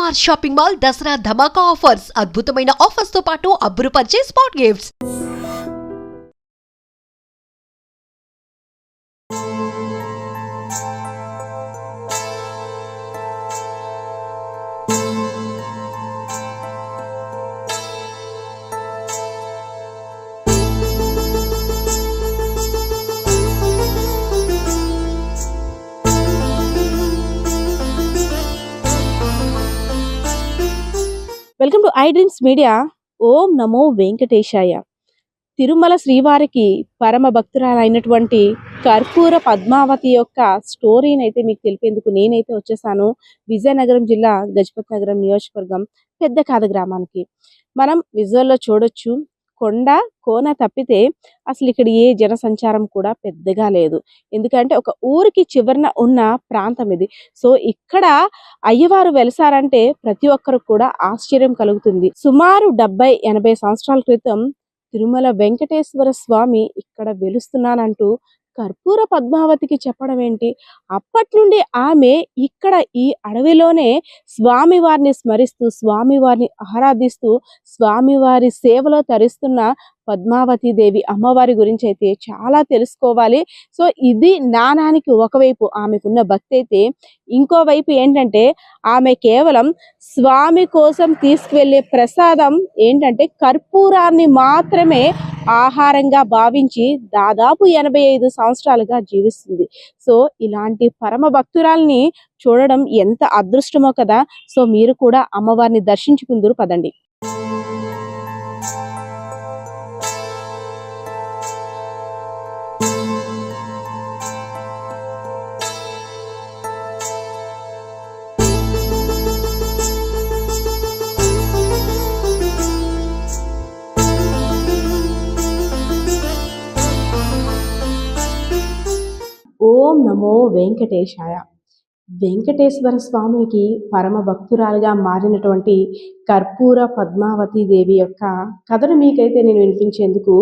MR shopping mall Dasara ధమాకా offers అద్భుతమైన offers తో పాటు అబ్బురుపరిచే spot gifts. Welcome to I dreams media. ఓం నమో వెంకటేశాయ. తిరుమల శ్రీవారికి పరమ భక్తురాలైనటువంటి కర్పూర పద్మావతి యొక్క స్టోరీని అయితే మీకు తెలిపేందుకు నేనైతే వచ్చేసాను విజయనగరం జిల్లా గజపతి నగరం నియోజకవర్గం పెద్దకాద గ్రామానికి. మనం విజువల్లో చూడొచ్చు, కొండ కోన తప్పితే అసలు ఇక్కడ ఏ జనసంచారం కూడా పెద్దగా లేదు. ఎందుకంటే ఒక ఊరికి చివరన ఉన్న ప్రాంతం ఇది. సో ఇక్కడ అయ్యవారు వెలసారంటే ప్రతి ఒక్కరు కూడా ఆశ్చర్యం కలుగుతుంది. సుమారు 70-80 సంవత్సరాల క్రితం తిరుమల వెంకటేశ్వర స్వామి ఇక్కడ వెలుస్తున్నానంటూ కర్పూర పద్మావతికి చెప్పడం ఏంటి? అప్పటి నుండి ఆమె ఇక్కడ ఈ అడవిలోనే స్వామివారిని స్మరిస్తూ, స్వామివారిని ఆరాధిస్తూ, స్వామివారి సేవలో తరిస్తున్న పద్మావతి దేవి అమ్మవారి గురించి అయితే చాలా తెలుసుకోవాలి. సో ఇది నానానికి ఒకవైపు ఆమెకున్న భక్తి అయితే, ఇంకోవైపు ఏంటంటే ఆమె కేవలం స్వామి కోసం తీసుకువెళ్ళే ప్రసాదం ఏంటంటే కర్పూరాన్ని మాత్రమే ఆహారంగా భావించి దాదాపు 85 సంవత్సరాలుగా జీవిస్తుంది. సో ఇలాంటి పరమ భక్తురాల్ని చూడడం ఎంత అదృష్టమో కదా. సో మీరు కూడా అమ్మవారిని దర్శించుకుందురు పదండి. ఓం నమో వెంకటేశాయ. వెంకటేశ్వర స్వామికి పరమ భక్తురాలుగా మారినటువంటి కర్పూర పద్మావతి దేవి యొక్క కథను మీకైతే నేను వినిపించేందుకు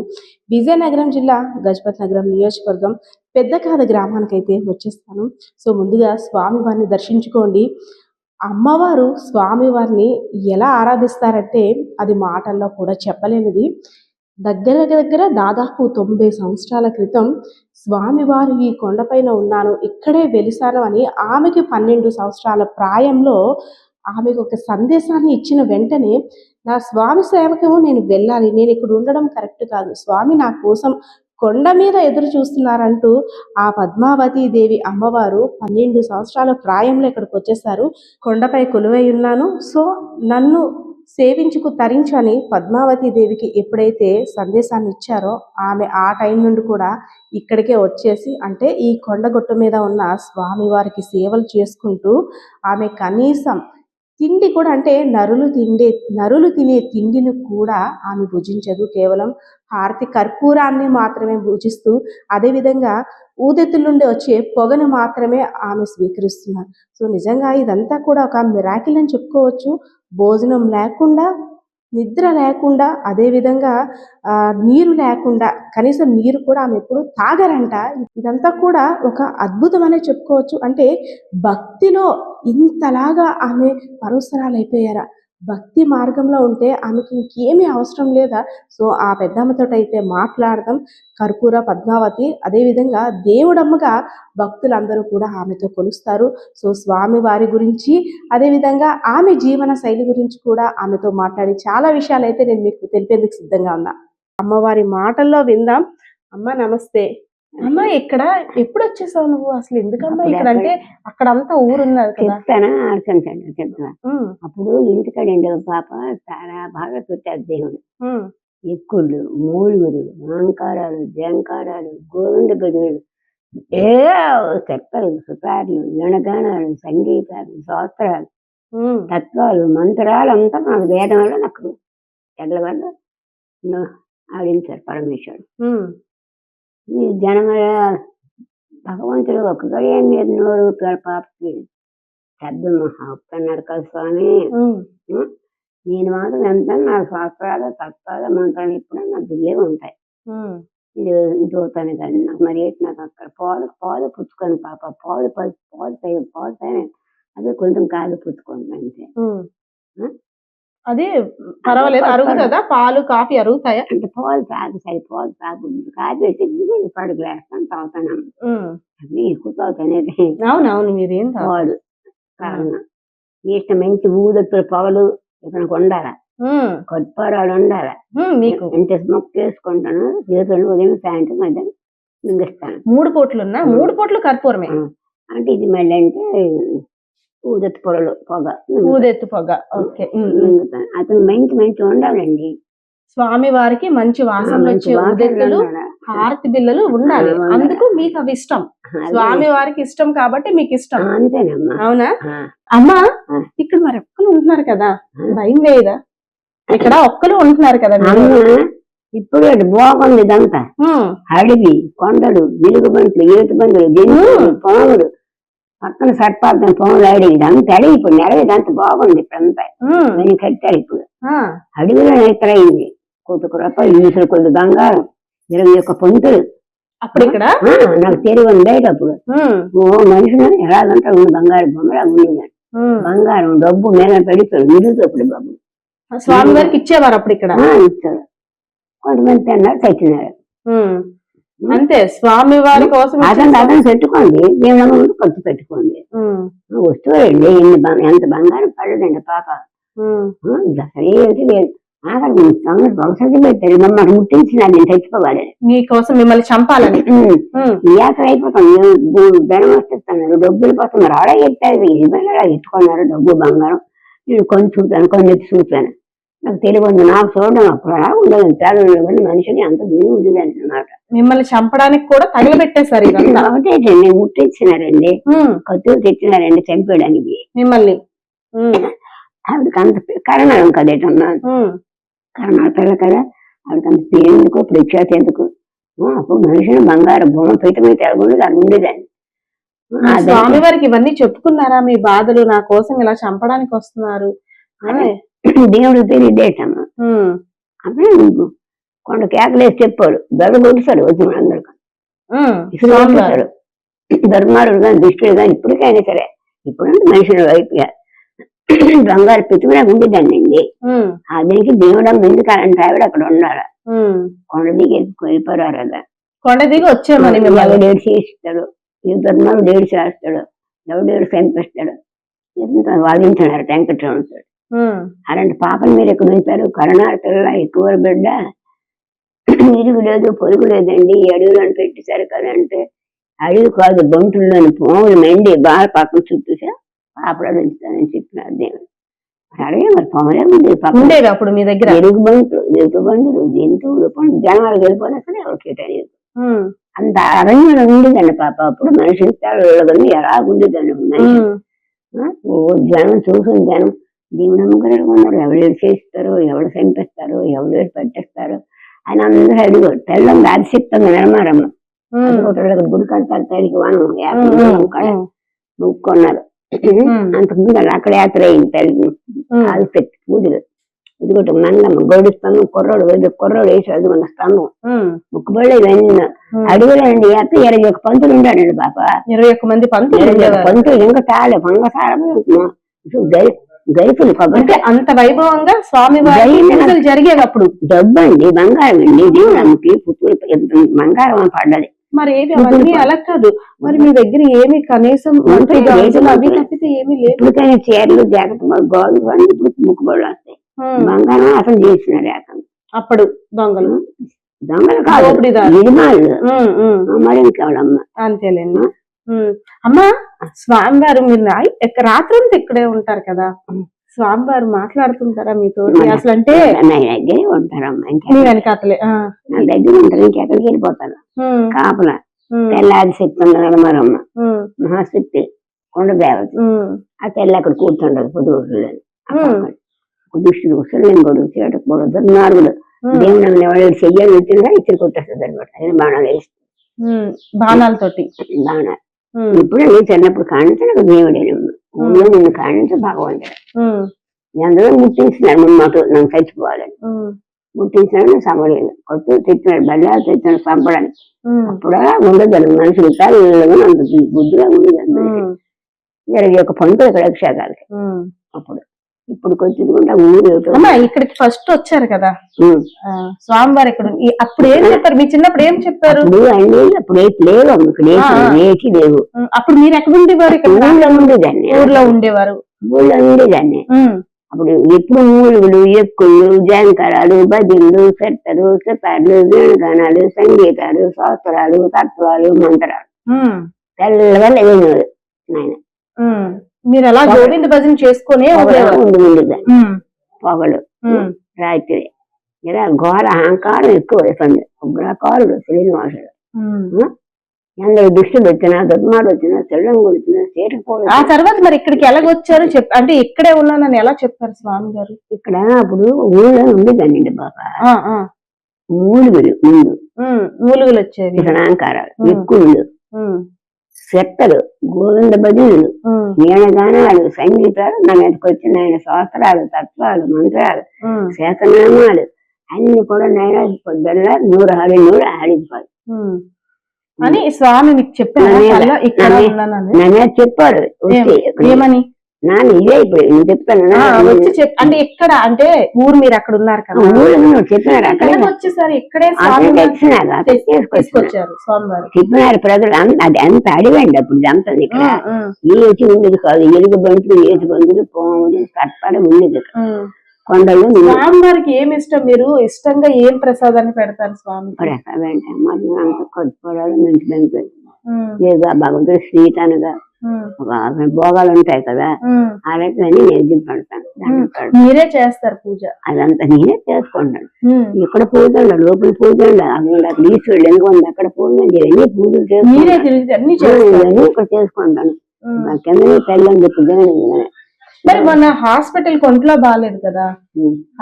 విజయనగరం జిల్లా గజపతి నగరం నియోజకవర్గం పెద్దకాద గ్రామానికైతే వచ్చేస్తాను. సో ముందుగా స్వామివారిని దర్శించుకోండి. అమ్మవారు స్వామివారిని ఎలా ఆరాధిస్తారంటే అది మాటల్లో కూడా చెప్పలేనిది. దగ్గర దాదాపు 90 సంవత్సరాల క్రితం స్వామివారు ఈ కొండపైన ఉన్నాను, ఇక్కడే వెలిసాను అని ఆమెకి 12 సంవత్సరాల ప్రాయంలో ఆమెకు ఒక సందేశాన్ని ఇచ్చిన వెంటనే, నా స్వామి సేవకు నేను వెళ్ళాలి, నేను ఇక్కడ ఉండడం కరెక్ట్ కాదు, స్వామి నా కోసం కొండ మీద ఎదురు చూస్తున్నారంటూ ఆ పద్మావతి దేవి అమ్మవారు 12 సంవత్సరాల ప్రాయంలో ఇక్కడికి వచ్చేసారు. కొండపై కొలువై ఉన్నాను, సో నన్ను సేవించుకు తరించని పద్మావతి దేవికి ఎప్పుడైతే సందేశాన్ని ఇచ్చారో ఆమె ఆ టైం నుండి కూడా ఇక్కడికే వచ్చేసి, అంటే ఈ కొండగొట్టు మీద ఉన్న స్వామివారికి సేవలు చేసుకుంటూ ఆమె కనీసం తిండి కూడా, అంటే నరులు తినే తిండిని కూడా ఆమె భుజించదు. కేవలం హారతి కర్పూరాన్ని మాత్రమే భుజిస్తూ, అదేవిధంగా ఊదెత్తుల నుండి వచ్చే పొగను మాత్రమే ఆమె స్వీకరిస్తున్నారు. సో నిజంగా ఇదంతా కూడా ఒక మిరాకిల్ అని చెప్పుకోవచ్చు. భోజనం లేకుండా, నిద్ర లేకుండా, అదేవిధంగా నీరు లేకుండా, కనీసం నీరు కూడా ఆమె ఎప్పుడు తాగరంట. ఇదంతా కూడా ఒక అద్భుతమనే చెప్పుకోవచ్చు. అంటే భక్తిలో ఇంతలాగా ఆమె పరవశరాలైపోయారా? భక్తి మార్గంలో ఉంటే ఆమెకి ఇంకేమీ అవసరం లేదా? సో ఆ పెద్దమ్మతో అయితే మాట్లాడదాం. కర్పూర పద్మావతి, అదేవిధంగా దేవుడమ్మగా భక్తులందరూ కూడా ఆమెతో కొలుస్తారు. సో స్వామి వారి గురించి, అదేవిధంగా ఆమె జీవన శైలి గురించి కూడా ఆమెతో మాట్లాడి చాలా విషయాలు అయితే నేను మీకు తెలిపేందుకు సిద్ధంగా ఉన్నా. అమ్మవారి మాటల్లో విందాం. అమ్మ నమస్తే. అమ్మ ఇక్కడ ఎప్పుడు వచ్చేసావు నువ్వు? అసలు ఎందుకమ్మా ఇక్కడ? అంటే అక్కడంతా ఊరున్నారు కదా. చెప్తాను. అప్పుడు ఇంటికాడ పాప చాలా బాగా పెట్టారు దేవుడు. ఎక్కుళ్ళు, మూలుగులు, అలంకారాలు, జంకారాలు, గోవింద గదువులు, చెప్పలు, సుతారులు, గణగానాలు, సంగీతాలు, స్తోత్రాలు, తత్వాలు, మంత్రాలు అంతా నాకు వేదం వల్ల నాకు ఎడ్ల వల్ల ఆడించారు పరమేశ్వరుడు. ఈ జనమ భగవంతుడు ఒక గడియ మీద నోరు పాపకి శబ్దం అన్నాడు కదా స్వామి. నేను మాత్రం ఎంత నా శాస్త్రాలు, తత్వాలు, మంత్రాలు ఇప్పుడు నా దిల్లే ఉంటాయి. ఇది అవుతాను కానీ నాకు మరి ఏంటి, నాకు అక్కడ పాలు పుచ్చుకొని పాప పాలు అది కొంచెం కాదు పుచ్చుకోండి అంతే. ఆ? అది పర్వాలేదు, అరుగుతుందా? పాలు కాఫీ అరుగుతాయా? అంటే పాలు తాగుతాయి, పాలు తాగు కాఫీ వేసి పడుకు వేస్తాను, తాగుతాను. అవి ఎక్కువ తాగుతానేది అవునవును, మీరేం పాలు కారణం. ఇష్టం మంచి ఊదొత్తుల పొగలు ఇక్కడ ఉండాల, కొట్టుపారాలు ఉండాల. మీకు ఎంత స్మోక్ చేసుకుంటాను, చేతులు ఉదయం సాయంత్రం మధ్యాహ్నం మింగిస్తాను. 3 పూట్లున్నా 3 పూట్లు కర్పూరమే. అంటే ఇది మళ్ళీ అంటే ఊదెత్తు పొరలు పొగ, ఊదెత్తు పొగ. ఓకే. మింగుతాను. అతను మంచి మంచి ఉండాలండి. స్వామి వారికి మంచి వాసన వచ్చే ఊదెత్తులు, హారతి బిళ్ళలు ఉండాలి. అందుకు మీకు అవి ఇష్టం. స్వామి వారికి ఇష్టం కాబట్టి మీకు ఇష్టం. అంతేనమ్మా. అవునా అమ్మా? ఇక్కడ మరి ఒక్కలు ఉంటున్నారు కదా, భయం వేయదా? ఇక్కడ ఒక్కలు ఉంటున్నారు కదా. ఇప్పుడు అది బాగుంది ఇదంతా. అడవి, కొండలు, వెలుగుబంట్లు, ఏటు బంతులు, జంతువులు, పాములు, పక్కన సర్పార్థం పాములు, అడవి, ఇదంతా అడవి. ఇప్పుడు నెలవి ఇదంతా బాగుంది. ఇప్పుడంతా నేను కట్టారు. ఇప్పుడు అడవిలో ఎక్కడైంది కొద్ది రూపాయలు, ఈసులు కొద్ది బంగారం, 21 పంతులు. అప్పుడు ఇక్కడ నాకు తెలివి ఉండేది అప్పుడు. ఓ మనుషులు ఎలాగంటే బంగారు బొమ్మలా ఉండేది. బంగారం డబ్బు మీద పెడతాడు, నిలుగుతప్పుడు బాబు స్వామి వారికి ఇచ్చేవారు. అప్పుడు ఇక్కడ ఇచ్చాడు. కొంతమంది తిన్నారు, చచ్చినారు. అంతే. స్వామి వారి కోసం అతను పెట్టుకోండి, దేవుడు ఖర్చు పెట్టుకోండి. వస్తువులండి ఎంత బంగారం పడదండి పాప. అసలు ఏమిటి లేదు. ఆఖరి భవిష్యత్తు పెట్టారు, మమ్మల్ని ముట్టించినా నేను చచ్చిపోవాలి, మీకోసం మిమ్మల్ని చంపాలని. యాత్ర అయిపోతాను, ధనం వస్తున్నారు, డబ్బులు పోతున్నారు. అలా చెప్పారు, అలా ఎత్తుకున్నారు డబ్బు బంగారం. నేను కొన్ని చూపాను, కొన్ని ఎత్తి చూపాను. నాకు తెలియదు, నాకు చూడడం అప్పుడు అలా ఉండదు. పేదలు కానీ మనిషిని అంత దీని ఉండదు అన్నమాట. మిమ్మల్ని చంపడానికి కూడా తగిలిపెట్టేశారు. ఒకటేటండి, ముట్టించినారండి, కత్తులు తెచ్చినారండి చంపేయడానికి మిమ్మల్ని. ఆవిడకి అంత కరణం కదేటమ్మా, కరణాల పిల్ల కదా, ఆవిడకి అంత పేరుకు ప్రఖ్యాతి ఎందుకు? అప్పుడు మనిషిని బంగారు బొమ్మ పెట్టి మీద తెలగొండదు అది ఉండేదాన్ని. స్వామి వారికి ఇవన్నీ చెప్పుకున్నారా? మీ బాధలు నా కోసం ఇలా చంపడానికి వస్తున్నారు దేవుడు తెలియదేటమ్మా. అప్పుడే కొండ కేకలేసి చెప్పాడు, దొర కొడుతాడు వచ్చిన అందరికి ఇసురు ధర్మారుడు కానీ దుష్టుడు కానీ ఇప్పటికైనా సరే. ఇప్పుడంటే మనుషుల వైపు బంగారు పెట్టుకునే ఉండేదాన్ని అండి. దీనికి దేవుడు ఎందుకంటే ఆవిడ అక్కడ ఉండాలి. కొండ దిగి వెళ్ళిపోరారు కదా, కొండ దిగి వచ్చామని ఎవడు ఏడు చేస్తాడు, ఈ ధర్మాలు ఏడు చేస్తాడు, ఎవడేడు చంపిస్తాడు. ఎంత వాదించినారు వెంకటరాముడు. అలాంటి పాపలు మీరు ఎక్కడ ఉంచారు? కరుణాల పిల్ల ఎక్కువ బిడ్డ, ఇరుగు లేదు పొరుగు లేదండి, అడవులను పెట్టేశారు కదంటే. అడవి కాదు, బంటుల్లోని పాములు మెండి బాగా పక్కన చుట్టూసా పాపడాలు ఉంచుతానని చెప్పినారు దేవుడు. అడవి మరి పాములే ఉండేవి అప్పుడు మీ దగ్గర. ఎరుగు బంట్లు, ఎరుగు బంధులు, జంతువులు, జనాలు వెళ్ళిపోయినా ఎవరికేటనేది అంత అరణ్యం ఉండేదండి పాప. అప్పుడు మనిషి ఎలా ఉండేదండి మనిషి. జనం చూసిన జనం దేవుడు అమ్మగారు ఉన్నారు, ఎవరు చేస్తారు, ఎవరు చంపిస్తారు, ఎవరు పట్టేస్తారు అని అందరూ అడిగారు. తెల్లం రాజశక్తంగా నిలమారమ్మ గుడి కడతారు, తల్లికి వనం మొక్కున్నారు. అంతకుముందు అక్కడ యాత్ర అయింది తల్లి ఆదిశక్తి పూజలు. ఇదిగోటి మంగమ్మ గౌడి స్తంభం, కుర్రోడు వేసి అదిగొన్న స్తంభం, ముక్కుబళ్ళు ఇవన్నీ అడుగులండి. యాత్ర 21 పంతులు ఉండాడండి పాప. 21 మంది పంతులు ఇంకా తాళే పంగ గైపులు కాబట్టి అంత వైభవంగా స్వామి వారి జరిగేది. అప్పుడు డబ్బు అండి, బంగారం అండి, దేవుడికి పుత్తూరు బంగారం పడ్డది. మరి ఏమి అలా కాదు. మరి మీ దగ్గర ఏమి కనీసం అవి తప్పితే ఏమి లేదు. ఇప్పటికైనా చీరలు జాకెట్ గోధుమ అన్ని ముక్కుబడులు వస్తాయి. బంగారం అసలు చేసినారు ఏకం. అప్పుడు దొంగలు కాదు, నిర్మాలు మరి ఇంకెవడమ్మ. అంతేలేండి. అమ్మా, స్వామివారు మీరు రాత్రంతా ఇక్కడే ఉంటారు కదా, స్వామివారు మాట్లాడుతుంటారా మీతో? అసలు అంటే దగ్గరే ఉంటారమ్మా, మీ వెనకాతలే నా దగ్గర ఉంటారు. ఇంకెక్కడికి వెళ్ళిపోతాను కాపల. తెల్లాది శక్తి ఉండదు మరమ్మ, మహాశక్తి కొండ దేవత. ఆ తెల్ల అక్కడ కూర్చుండదు పొద్దుగోళ్ళు. దుష్టుడు సుల్లింగుడు చేటప్పుడు దుర్మార్గుడు దేవుడు ఎవరు చెయ్యాలి వచ్చిందా ఇచ్చి కొట్టేస్తుంది అనమాట. ఆయన బాణాలు వేస్తుంది, బాణాలతోటి బాణాలు. ఇప్పుడు చిన్నప్పుడు కానించి నాకు దేవుడేనమ్మా, ఊళ్ళో నిన్ను కానించి భగవంతుడు. అందులో ముట్టించినాడు మున్నట్టు నన్ను చచ్చిపోవాలని. ముట్టించినాడు నేను సమలేదు, కొత్త తెచ్చినాడు బల్లాలు తెచ్చినాడు చంపడానికి. అప్పుడు ఉండదు మనుషులు తల్లిగా అంత బుద్ధిగా ఉండదు మనిషి. ఒక పండుగ రక్షాగాలకి అప్పుడు. ఇప్పుడు కొద్దిగా ఊరు అమ్మా ఇక్కడికి ఫస్ట్ వచ్చారు కదా స్వామివారు ఇక్కడ అప్పుడు ఏం చెప్పారు? మీ చిన్నప్పుడు ఏం చెప్పారు? అప్పుడు లేవు ఇక్కడ ఏసి లేవు. అప్పుడు మీరు ఎక్కడ ఉండేవారు? ఇక్కడ ఊళ్ళో ఉండేదాన్ని. ఊర్లో ఉండేవారు. ఊళ్ళో ఉండేదాన్ని. అప్పుడు ఎప్పుడు మూలుగులు, ఎక్కుళ్ళు, జాంకారాలు, భజనలు, సెట్టలు, సితార్లు, వేణుగానాలు, సంగీతాలు, శాస్త్రాలు, తత్వాలు, మంత్రాలు తెల్లగా లేనివాడు నాయన. మీరు అలా గోవింద భజన చేసుకునే ఉండేదాన్ని. పొగలు రాత్రి ఇలా ఘోర అహంకారం ఎక్కువ వేసండి. ఉగ్రకారుడు శ్రీనివాసుడు. అందరూ దుష్టులు వచ్చినా, దుర్మార్లు వచ్చినా, చెల్లంగులు వచ్చినా, చేటుకోవడం. ఆ తర్వాత మరి ఇక్కడికి ఎలాగొచ్చారు? అంటే ఇక్కడే ఉన్నానని ఎలా చెప్పారు స్వామి గారు? ఇక్కడ అప్పుడు ఊళ్ళో ఉండేదాన్ని బాబా. మూలుగులు ముందు మూలుగులు వచ్చేవి, అహంకారాలు, ఎక్కుళ్ళు, సెట్టలు, గోవింద భజనలు, వీణగానాలు, సంగీతాలు నా మీదకి వచ్చిన ఆయన శాస్త్రాలు, తత్వాలు, మంత్రాలు, శాసనామాలు అన్ని కూడా నేను పొద్దున్న 100 హాడినూరు ఆడిపోయి అని స్వామి మీకు చెప్పారు. చెప్పాడు ఏమని? నాన్న ఇదే ఇప్పుడు నేను చెప్తాను అంటే ఎక్కడ అంటే ఊరు మీరు అక్కడ ఉన్నారు కదా, చెప్పినారు అక్కడ వచ్చేసారి ఇక్కడే తీసుకొచ్చారు స్వామివారు. చెప్పినారు ప్రజలు. అది అంత అడివండి అప్పుడు ఇదంతా. ఇక్కడ ఏచి ఉండేది కాదు. ఎలుగు బంతులు, ఏచి బంతులు, పోములు, సర్పాలు ఉండేది. కొండలు. స్వామివారికి ఏమి ఇష్టం? మీరు ఇష్టంగా ఏం ప్రసాదాన్ని పెడతారు స్వామి? ప్రసాదం అంటే మధ్య అంతా కొద్దిపోవడాలు, మంచి బంతులు, లేదా భగవంతుడు స్వీట్ అనగా భోగాలు ఉంటాయి కదా, అలాంటివన్నీ నేను పెడతాను. మీరే చేస్తారు పూజ? అదంతా నేనే చేసుకుంటాను. ఇక్కడ పూజ ఉండాలి, లోపల పూజ ఉండాలి, అక్కడ ఈశ్వరుడు ఎందుకు ఉంది, అక్కడ పూజ ఇవన్నీ పూజలు చేసుకుంటాను. ఇక్కడ చేసుకుంటాను. కింద తల్లి చెప్పి. మరి మొన్న హాస్పిటల్ ఒంట్లో బాగాలేదు కదా,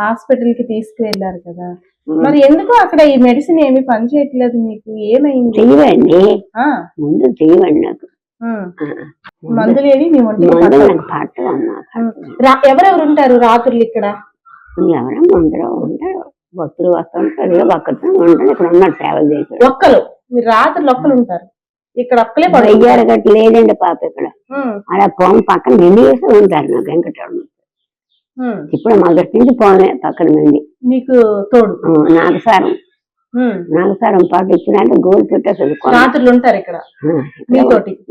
హాస్పిటల్ కి తీసుకువెళ్ళారు కదా, మరి ఎందుకు అక్కడ ఈ మెడిసిన్ ఏమి పని చేయట్లేదు మీకు? ఏమైంది? చెయ్యండి ముందు, చెయ్యండి. నాకు మందులు ఏవి మీ ఎవరెవరు ఉంటారు రాత్రులు ఇక్కడ? ఎవరన్నా అందరూ ఉంటారు. భక్తులు వస్తుంటారు, ఒక్కరితో ఉంటారు. ఇక్కడ ఉన్నారు సేవలు చేశారు. ఒక్కరు మీరు రాత్రులు ఒక్కరు ఉంటారు ఇక్కడ? ఒక్కలే గట్టు లేదండి పాప ఇక్కడ. అలా పోం పక్కన మెండి వేసి ఉంటారు. నాకు వెంకటరమణ ఇప్పుడు మొదటి నుంచి పోనే పక్కన మెండి. మీకు తోడు నాగసారం, నాగసారం పాటు ఇచ్చినట్టు గోలు పెట్టేస్తుంది. రాత్రులు ఉంటారు ఇక్కడ?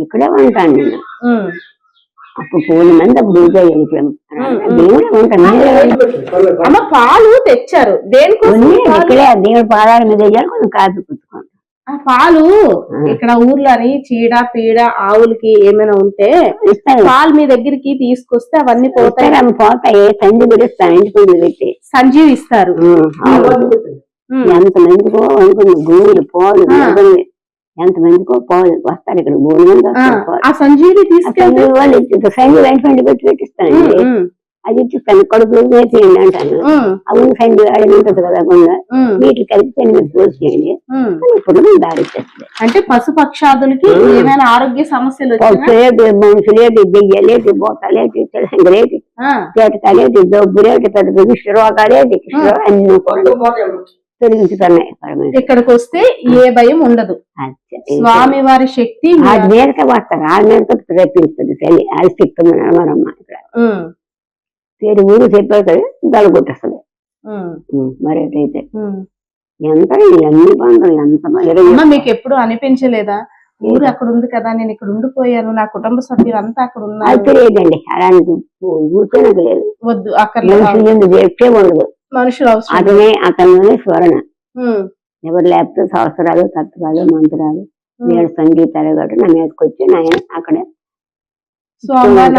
ఇక్కడే ఉంటాను నేను. అప్పుడు 4 మంది అప్పుడు అమ్మ పాలు తెచ్చారు. ఇక్కడే దేవుడు పాదాల మీద కొంచెం కాపీ పుచ్చుకోండి. ఆ పాలు ఇక్కడ ఊర్లోని చీడ పీడ ఆవులకి ఏమైనా ఉంటే పాలు మీ దగ్గరికి తీసుకొస్తే అవన్నీ పోతాయి. పోతాయి. సంజీ పిలుస్తాను, ఇంటికి పెట్టి సంజీవి ఇస్తారు. ఎంత మందికో అనుకుంది గోవులు, పాలు, ఎంత మందికో పాలు వస్తారు ఇక్కడ. 3 మంది వస్తారు. ఆ సంజీవి తీసుకెళ్ళి వాళ్ళు సంజీవి వెంట పెట్టి పెట్టిస్తానండి. అది ఇచ్చిస్తాను. కడుపులో వేసేయండి అంటాను. అవును సంజీవి అది ఉంటుంది కదా గుండా, వీటికి కలిపి మీరు పోసేయండి. ఇప్పుడు దారి ఇచ్చేస్తుంది. అంటే పశుపక్షాదులకి ఏమైనా ఆరోగ్య సమస్యలు మనుషులేటి, దెయ్యలేటి, బోతలేటి, తెలంగలేటి, చేటకాలేటి, దబ్బులేటి, పెద్ద పెద్ద రోగాలేటి, అన్ని తొలగించుతున్నాయి. ఇక్కడికి వస్తే ఏ భయం ఉండదు. స్వామి వారి శక్తి అది మీదకే వస్తారు. ఆ మీదతో రప్పిస్తుంది తల్లి. అది శక్తి మనమ్మ ఇక్కడ పేరు ఊరు చెప్పారు కదా, దళ కొట్టేస్తుంది. మరేటైతే ఎంత అన్ని బంధువులు ఎంత. మీకు ఎప్పుడు అనిపించలేదా ఊరు అక్కడ ఉంది కదా, నేను ఇక్కడ ఉండిపోయాను, నా కుటుంబ సభ్యులు అంతా అక్కడ ఉన్నారు? అయితే లేదండి, అలాంటి ఊరికే లేదు. వద్దు, అక్కడ చెప్పే ఉండదు. మనుషులు అతనే అతనిలోనే స్వరణ. ఎవరు లేకపోతే సంవత్సరాలు, తత్వాలు, మంత్రాలు, నేను సంగీతాలు కాబట్టి నా మీదకి వచ్చి నేను అక్కడే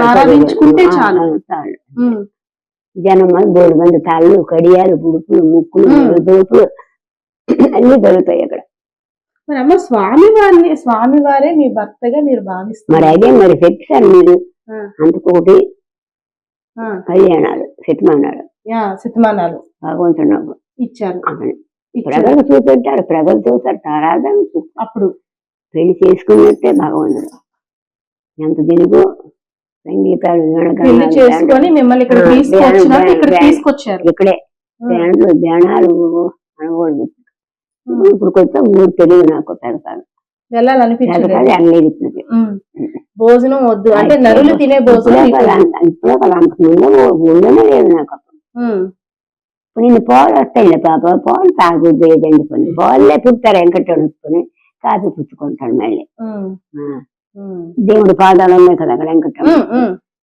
ఆరాధించుకుంటే చాలు. జనం 3 మంది తాళ్ళు, కడియాలు, పుడుపులు, ముక్కులు, దోపులు అన్ని దొరుకుతాయి అక్కడ. మరి అమ్మ స్వామివారే మీ భర్తగా మీరు భావిస్తారు? మరి అదే మరి చెప్పారు మీరు. అంతకొకటి కళ్యాణాలు, శతమానాలు భగవంతుడు ఇచ్చారు. ప్రజలు చూపెట్టారు, ప్రజలు చూసారు. తారాధన అప్పుడు పెళ్లి చేసుకున్నట్టే భగవంతుడు. ఎంత తిరుగు సంగీతాలు, చేసుకొని మిమ్మల్ని ఇక్కడ తీసుకొచ్చారు. ఇక్కడే బ్యాణాలు అనకూడదు. ఇప్పుడు కొంచెం 3 తెలియదు నాకు పెడతాను. వెళ్ళాలనిపించలేదు. వెళ్ళలేదు ఇప్పుడు. భోజనం వద్దు అంటే నరులు తినే భోజనం ఇప్పుడే కదా, అంతకుముందు ఊళ్ళోనే లేదు నాకు. ఇప్పుడు నిన్ను పాలు వస్తాయి పాప, పాలు తాగుద్దు ఏదండి కొన్ని పాలే పుట్టారు వెంకటేశ్వరుని కాఫీ పుచ్చుకుంటాడు మళ్ళీ. దేవుడి పాదాలు ఉన్నాయి కదా అక్కడ వెంకటేశ్వరుడు,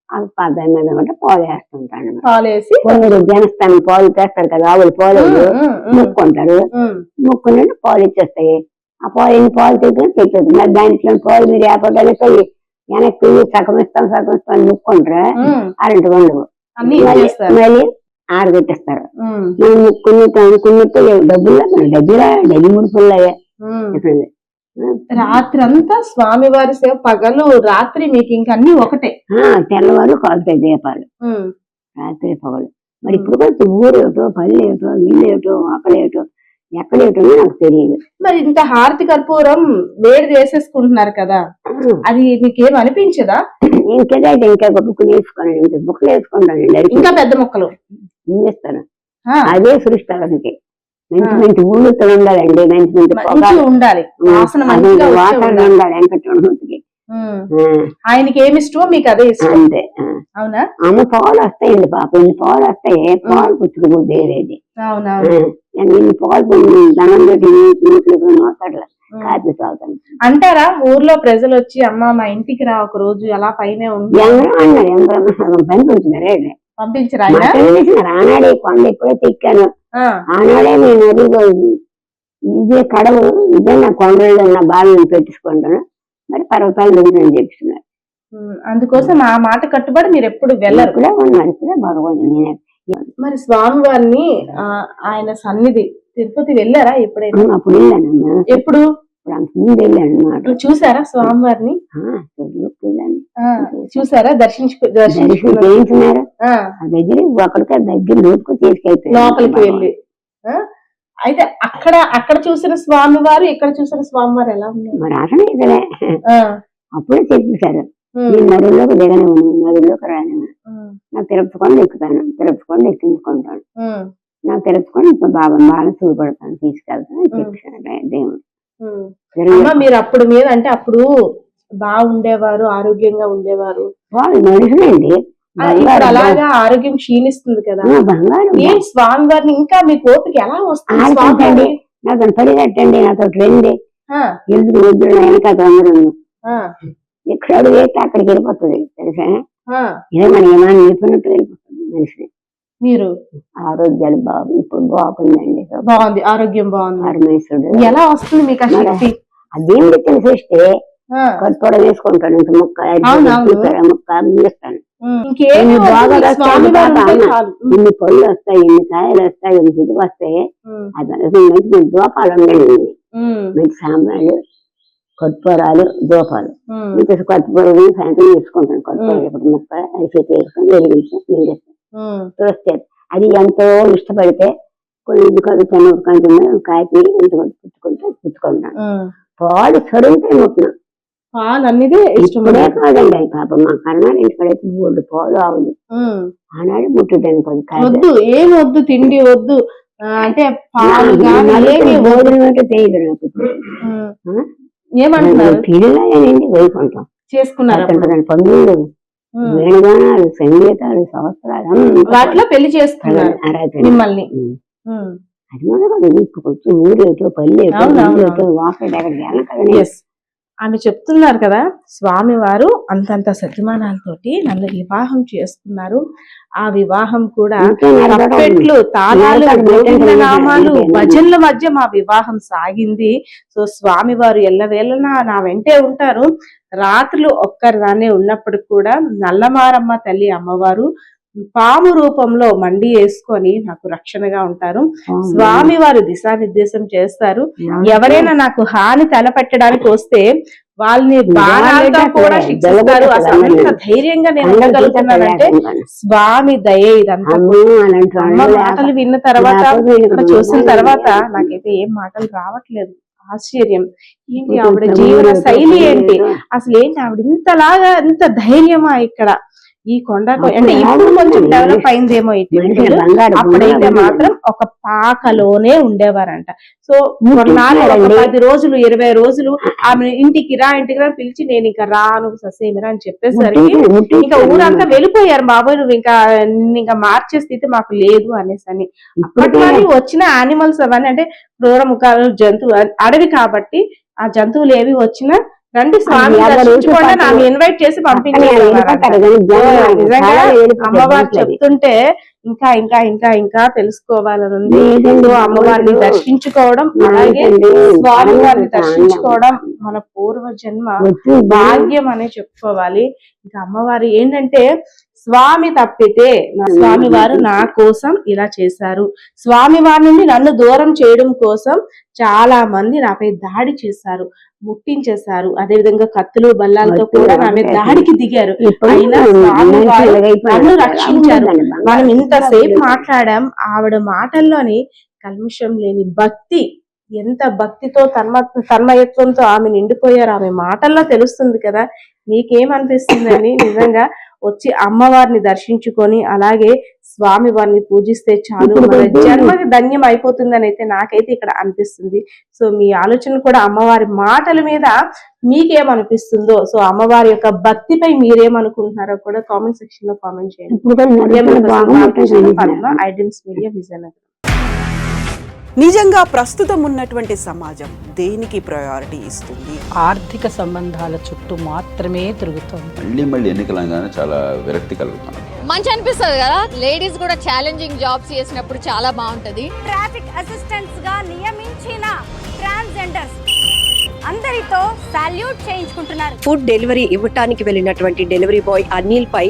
ఆ పాదాల మీద కూడా పాలు వేస్తుంటాడు. పాలేసి కొందరు జనస్థానం పాలు తెస్తారు కదా, ఆవులు పాలు ముక్కుంటారు, ముక్కుని పాలు ఇచ్చేస్తాయి. ఆ పాలు ఎన్ని పాలు తెచ్చేది మరి దాంట్లో పాలు మీరు ఏపడాలి వెనక్కి సగం ఇస్తాం ముక్కుంటారా, అరటి వండు మళ్ళీ ఆరబెట్టేస్తారు. మనం ముక్కున్నట్టు అనుకున్నట్టు డబ్బులు డబ్బు ముడుపులయ్యా. రాత్రి అంతా స్వామివారి సేవ, పగలు రాత్రి మీకు ఇంకా అన్ని ఒకటే. తెల్లవారు కాలుతాయి దీపాలు రాత్రి పగలు. మరి ఇప్పుడు కూడా ఊరేటో పల్లె ఏటో ఇల్లు ఏటో అక్కడేటో ఎక్కడేటో నాకు తెలియదు. మరి ఇంత హారతి కర్పూరం వేడి చేసేసుకుంటున్నారు కదా, అది మీకేం అనిపించదా? ఇంకేదైతే ఇంకా బుక్కులు వేసుకోండి, బుక్కులు వేసుకుంటానండి, ఇంకా పెద్ద మొక్కలు ఇస్తాను. అదే సృష్టి మంచి మంచి ఊళ్ళతో ఉండాలండి, మంచి మంచి ఉండాలి, వాసన ఉండాలి వెంకటేశ్వరుడికి. ఆయనకి ఏమి ఇష్టమో మీకు అదే ఇష్టం. అంతే. అవునా? అమ్మ పాలు వస్తాయండి పాప, ఇన్ని పాలు వస్తాయి, పాలు పుచ్చుకోబోద్దు ఏరేది. ఇన్ని పాలు ధనం పెట్టి మాట్లాడలే కాపీ తాగుతాను అంటారా? ఊర్లో ప్రజలు వచ్చి అమ్మ మా ఇంటికి రా ఒక రోజు అలా పైన పంపించినారే పంపించరా? ఆనాడే కొండ ఎప్పుడైతే ఎక్కాను ఆనాడే నేను అదిగో ఇదే కడవు ఇదే నా కొండలో ఉన్న బాలను పెట్టించుకుంటాను, మరి పర్వతాలు దిగుతాను చెప్తున్నారు. అందుకోసం ఆ మాట కట్టుబడి మీరు ఎప్పుడు వెళ్ళరు. ఇప్పుడే భగవంతుడు నేనే. మరి స్వామి వారిని ఆయన సన్నిధి తిరుపతి వెళ్ళారా ఎప్పుడైనా? అప్పుడు వెళ్ళాను. ఎప్పుడు? ముందు వెళ్ళాను అన్నమాట. చూసారా స్వామి వారిని? చూసారా? చేయించినారు దగ్గర అక్కడికి దగ్గర లోపుకు తీసుకెళ్తారు లోపలికి వెళ్ళి. అయితే అక్కడ చూసిన స్వామి వారు ఇక్కడ చూసిన స్వామి వారు ఎలా ఉన్నారు? మరి అసలు ఇదలే అప్పుడే చెప్పేశారు, నేను నదుల్లోకి దిగనే ఉన్నాను, నదుల్లోకి రాను, నాకు తిరుపతికొండ ఎక్కుతాను, తిరుపతికొండ ఎక్కించుకుంటాను, నాకు తిరుపతికొండ బాగా చూపడతాను తీసుకెళ్తాను అని చెప్పారు దేవుడు. మీరు అప్పుడు మీద అంటే అప్పుడు బాగుండేవారు, ఆరోగ్యంగా ఉండేవారు. వాళ్ళు మనుషులండి, అలాగా ఆరోగ్యం క్షీణిస్తుంది కదా, ఏం స్వామి వారిని ఇంకా మీకు ఓపిక ఎలా వస్తుంది? నాకు పరిగెట్టండి, నాతో రండి, ఎందుకు వద్దు వెనక అందరూ ఇక్కడ అడుగు వేస్తే అక్కడికి వెళ్ళిపోతుంది తెలుసా. ఇదే మన ఏమైనా నిలిపినట్టు వెళ్ళిపోతుంది మనిషిని. మీరు ఆరోగ్యాలు బాగు ఇప్పుడు బాగుందండి, బాగుంది, ఆరోగ్యం బాగుంది. పరమేశ్వరుడు ఎలా వస్తుంది మీకు ఆ శక్తి? అదేం తెలిసేస్తే కట్టుకోడ వేసుకుంటాను, ఇంత ముక్క ముక్క అందిస్తాను. ఇన్ని పళ్ళు వస్తాయి, ఇన్ని కాయలు వస్తాయి, ఇన్ని తిరిగి వస్తాయి, అది మంచి మంచి దోపాలు ఉన్నాయండి, మంచి సాంబ్రాలు కట్టుపూరాలు దోపాలు ఇంకా కట్టుపూరలు సాయంత్రం వేసుకుంటాను. కట్టుపూరలు ఇప్పుడు ముక్క అరిచేతి వేసుకొని వెలిగించాను చూస్తే అది ఎంతో ఇష్టపడితే కొన్ని కొంచెం కాపీ ఎంత పుచ్చుకుంటాను. పాలు చదువుతాయి మొత్తం పాలు అనేది ఇష్టమే కాదండి. అవి పాప మా కర్ణాలు ఇంటికడైతే 3 పాలు ఆవులు ఆనాడు ముట్టుదాన్ని వద్దు, ఏం వద్దు, తిండి వద్దు అంటే భోజనం అంటే తెలియదు నాకు. ఏమంటున్నారు? పిల్లలేనండి వైకుంఠం చేసుకున్నారు, పండుగలు వేణుగానాలు సంగీతాలు సంవత్సరాలు వాటిలో పెళ్లి చేసుకున్నారు మిమ్మల్ని. అది మొదలు ఇంకొచ్చి ఊరేటో పల్లెటో వాకటి అక్కడికి వెళ్ళకదండి. ఆమె చెప్తున్నారు కదా, స్వామి వారు అంతంత సతిమానాలతోటి నన్ను వివాహం చేసుకున్నారు. ఆ వివాహం కూడా తప్పెట్లు, తాళాలు, గోవిందనామాలు, భజనల మధ్య మా వివాహం సాగింది. సో స్వామి వారు ఎల్లవేళలా నా వెంటే ఉంటారు. రాత్రులు ఒక్కరిదానే ఉన్నప్పటికి కూడా నల్లమారమ్మ తల్లి అమ్మవారు పాము రూపంలో మండి వేసుకొని నాకు రక్షణగా ఉంటారు. స్వామి వారు దిశానిర్దేశం చేస్తారు. ఎవరైనా నాకు హాని తలపెట్టడానికి వస్తే వాళ్ళని బాణాలతో కూడా శిక్షిస్తారు. అసలు ఎంత ధైర్యంగా నేను ఉండగలుగుతున్నానంటే స్వామి దయే ఇదంతా. అమ్మ మాటలు విన్న తర్వాత, ఇక్కడ చూసిన తర్వాత నాకైతే ఏం మాటలు రావట్లేదు. ఆశ్చర్యం ఏంటి ఆవిడ జీవన శైలి ఏంటి, అసలు ఏంటి ఆవిడ ఇంతలాగా ఇంత ధైర్యమా ఇక్కడ ఈ కొండకు అంటే ఇప్పుడు కొంచెం డెవలప్ అయిందేమో ఈ టెంపుల్. అప్పుడైతే మాత్రం ఒక పాకలోనే ఉండేవారంట. సో కొన్నాళ్ళు ఒక 10 రోజులు 20 రోజులు ఆమె ఇంటికి రా పిలిచి నేను ఇంకా రాను ససేమిరా అని చెప్పేసరికి ఇంకా ఊరంతా వెళ్ళిపోయారు, బాబోయ్ నువ్వు ఇంకా మార్చే స్థితి మాకు లేదు అనేసి అని. అప్పట్లో వచ్చిన యానిమల్స్ అవన్నీ అంటే క్రూరముఖాలు జంతువు అడవి కాబట్టి ఆ జంతువులు ఏవి వచ్చినా రండి స్వామి దర్శించుకోండి ఆమె ఇన్వైట్ చేసి పంపించేవారు. నిజంగా అమ్మవారు చెప్తుంటే ఇంకా ఇంకా ఇంకా ఇంకా తెలుసుకోవాలని ఉంది. సో అమ్మవారిని దర్శించుకోవడం అలాగే స్వామి వారిని దర్శించుకోవడం మన పూర్వ జన్మ భాగ్యం అనే చెప్పుకోవాలి. ఇంకా అమ్మవారు ఏంటంటే స్వామి తప్పితే స్వామి వారు నా కోసం ఇలా చేశారు, స్వామి వారి నుండి నన్ను దూరం చేయడం కోసం చాలా మంది నాపై దాడి చేశారు, ముట్టించేశారు. అదే విధంగా కత్తులు బల్లాలతో కూడా నా మీద దాడికి దిగారు. అయినా స్వామి వారు నన్ను రక్షించారు. మనం ఇంతసేపు మాట్లాడాం, ఆవిడ మాటల్లోని కల్మషం లేని భక్తి, ఎంత భక్తితో తన్మయత్వంతో ఆమె నిండిపోయారు ఆమె మాటల్లో తెలుస్తుంది కదా. నీకేమనిపిస్తుందని నిజంగా వచ్చి అమ్మవారిని దర్శించుకొని అలాగే స్వామి వారిని పూజిస్తే చాలు మన జన్మకి ధన్యం అయిపోతుందని అయితే నాకైతే ఇక్కడ అనిపిస్తుంది. సో మీ ఆలోచన కూడా అమ్మవారి మాటల మీద మీకేమనిపిస్తుందో, సో అమ్మవారి యొక్క భక్తిపై మీరేమనుకుంటున్నారో కూడా కామెంట్ సెక్షన్ లో కామెంట్ చేయండి. పద్మ, ఐడ్రీమ్స్ మీడియా, విజయనగరం. నిజంగా ప్రస్తుతం ఉన్నటువంటి సమాజం దేనికి ప్రయారిటీ ఇస్తుంది? ఆర్థిక సంబంధాల చుట్టూ మాత్రమే తిరుగుతోంది. మళ్ళీ ఎన్నికలంగానే చాలా విరక్తి కలుగుతాను. మంచి అనిపిస్తుంది కదా, లేడీస్ కూడా ఛాలెంజింగ్ జాబ్స్ చేసినప్పుడు చాలా బాగుంటది. ట్రాఫిక్ అసిస్టెంట్స్ గా నియమించిన ట్రాన్స్జెండర్స్ అందరితో సాల్యూట్ చేయించుకుంటున్నారు. ఫుడ్ డెలివరీ ఇవ్వటానికి వెళ్ళినటువంటి డెలివరీ బాయ్ అనిల్ పై